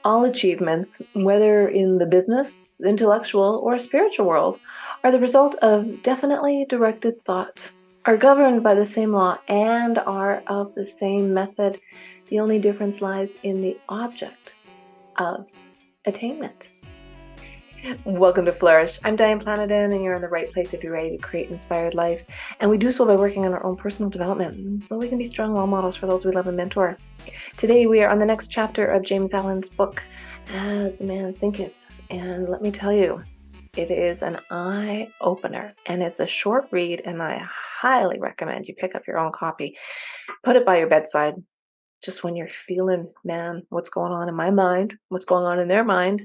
All achievements, whether in the business, intellectual, or spiritual world, are the result of definitely directed thought, are governed by the same law, and are of the same method. The only difference lies in the object of attainment. Welcome to Flourish. I'm Diane Planidin, and you're in the right place if you're ready to create an inspired life. And we do so by working on our own personal development, so we can be strong role models for those we love and mentor. Today we are on the next chapter of James Allen's book, As a Man Thinketh. And let me tell you, it is an eye-opener, and it's a short read, and I highly recommend you pick up your own copy. Put it by your bedside, just when you're feeling, man, what's going on in my mind, what's going on in their mind.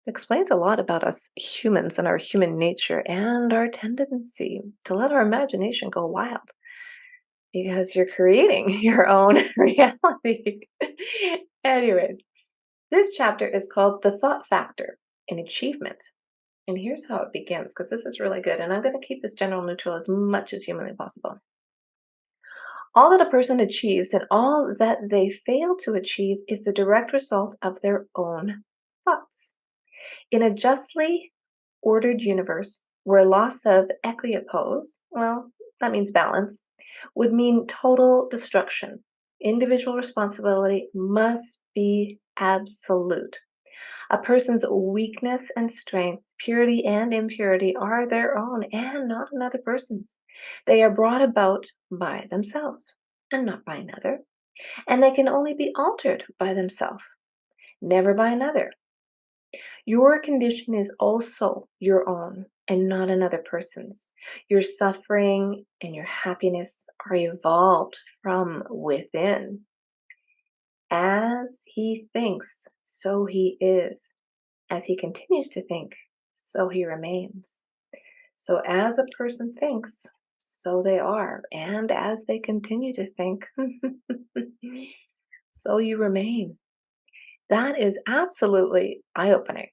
It explains a lot about us humans and our human nature and our tendency to let our imagination go wild, because you're creating your own reality. Anyways, this chapter is called The Thought Factor in Achievement. And here's how it begins, because this is really good. And I'm going to keep this general neutral as much as humanly possible. All that a person achieves and all that they fail to achieve is the direct result of their own thoughts. In a justly ordered universe where loss of equipoise, well, that means balance, would mean total destruction, individual responsibility must be absolute. A person's weakness and strength, purity and impurity are their own and not another person's. They are brought about by themselves and not by another, and they can only be altered by themselves, never by another. Your condition is also your own and not another person's. Your suffering and your happiness are evolved from within. As he thinks, so he is. As he continues to think, so he remains. So as a person thinks, so they are. And as they continue to think, so you remain. That is absolutely eye-opening.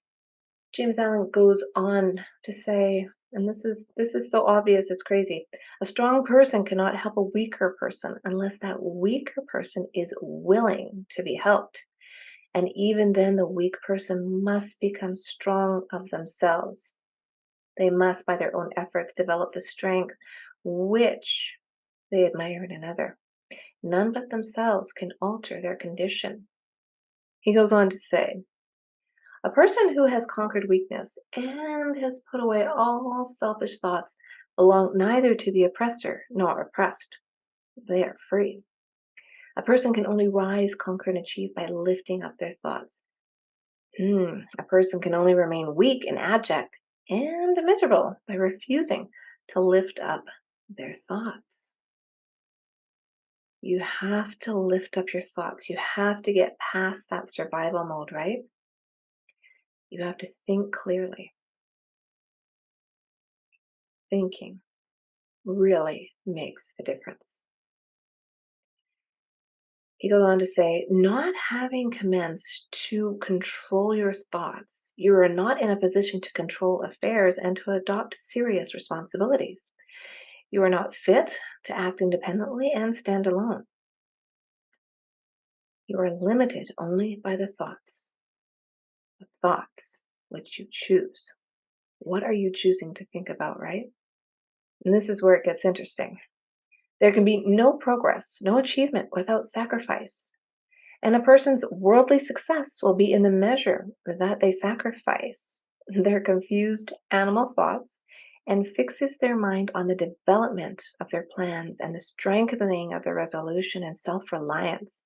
James Allen goes on to say, and this is so obvious, it's crazy. A strong person cannot help a weaker person unless that weaker person is willing to be helped. And even then, the weak person must become strong of themselves. They must, by their own efforts, develop the strength which they admire in another. None but themselves can alter their condition. He goes on to say, a person who has conquered weakness and has put away all selfish thoughts belong neither to the oppressor nor oppressed. They are free. A person can only rise, conquer, and achieve by lifting up their thoughts. A person can only remain weak and abject and miserable by refusing to lift up their thoughts. You have to lift up your thoughts. You have to get past that survival mode, right? You have to think clearly. Thinking really makes a difference. He goes on to say, not having commenced to control your thoughts, you are not in a position to control affairs and to adopt serious responsibilities. You are not fit to act independently and stand alone. You are limited only by the thoughts which you choose. What are you choosing to think about, right? And this is where it gets interesting. There can be no progress, no achievement without sacrifice. And a person's worldly success will be in the measure that they sacrifice their confused animal thoughts and fixes their mind on the development of their plans and the strengthening of their resolution and self-reliance.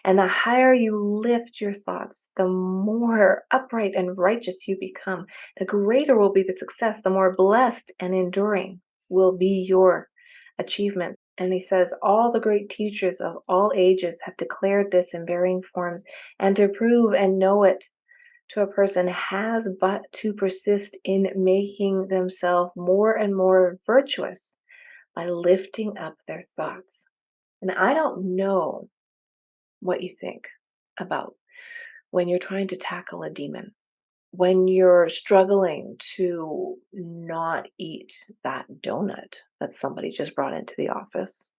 And the higher you lift your thoughts, the more upright and righteous you become, the greater will be the success, the more blessed and enduring will be your achievement. And he says, all the great teachers of all ages have declared this in varying forms, and to prove and know it to a person has but to persist in making themselves more and more virtuous by lifting up their thoughts. And I don't know what you think about when you're trying to tackle a demon, when you're struggling to not eat that donut that somebody just brought into the office.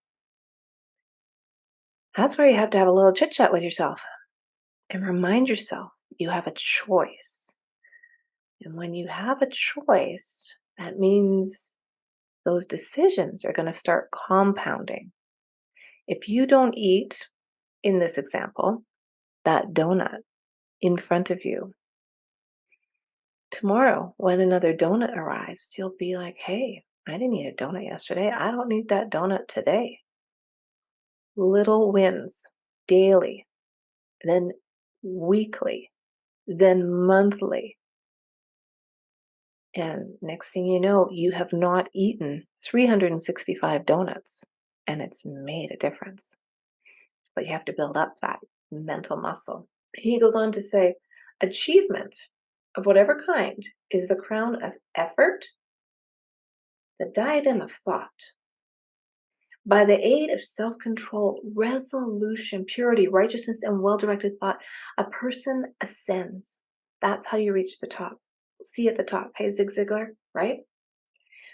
That's where you have to have a little chit chat with yourself and remind yourself You have a choice. And when you have a choice, that means those decisions are going to start compounding. If you don't eat, in this example, that donut in front of you, tomorrow, when another donut arrives, you'll be like, hey, I didn't eat a donut yesterday. I don't need that donut today. Little wins daily, then weekly, then monthly. And next thing you know, you have not eaten 365 donuts, and it's made a difference. But you have to build up that mental muscle. He goes on to say, achievement of whatever kind is the crown of effort, the diadem of thought. By the aid of self-control, resolution, purity, righteousness, and well-directed thought, a person ascends. That's how you reach the top. See at the top. Hey, Zig Ziglar, right?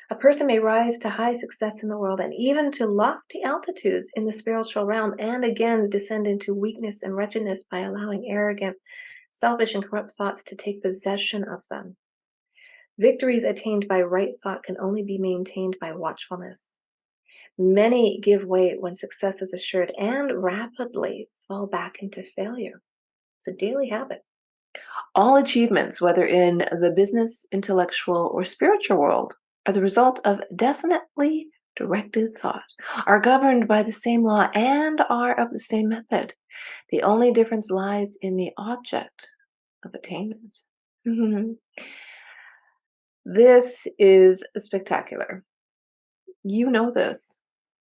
A person may rise to high success in the world and even to lofty altitudes in the spiritual realm, and again descend into weakness and wretchedness by allowing arrogant, selfish, and corrupt thoughts to take possession of them. Victories attained by right thought can only be maintained by watchfulness. Many give way when success is assured and rapidly fall back into failure. It's a daily habit. All achievements, whether in the business, intellectual, or spiritual world, are the result of definitely directed thought, are governed by the same law, and are of the same method. The only difference lies in the object of attainment. This is spectacular. You know this,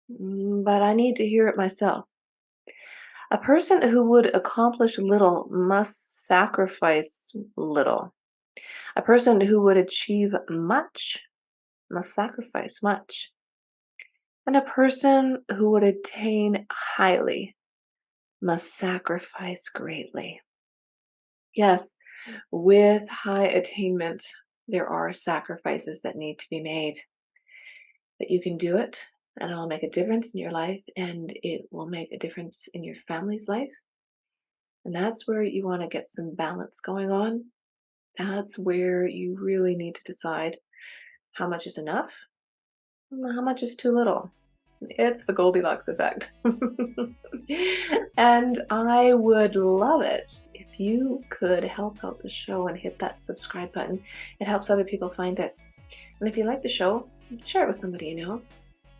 but I need to hear it myself. A person who would accomplish little must sacrifice little. A person who would achieve much must sacrifice much. And a person who would attain highly must sacrifice greatly. Yes, with high attainment, there are sacrifices that need to be made. But you can do it, and it'll make a difference in your life, and it will make a difference in your family's life. And that's where you want to get some balance going on. That's where you really need to decide how much is enough and how much is too little. It's the Goldilocks effect. And I would love it if you could help out the show and hit that subscribe button. It helps other people find it. And if you like the show, share it with somebody you know.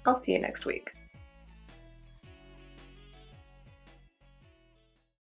I'll see you next week.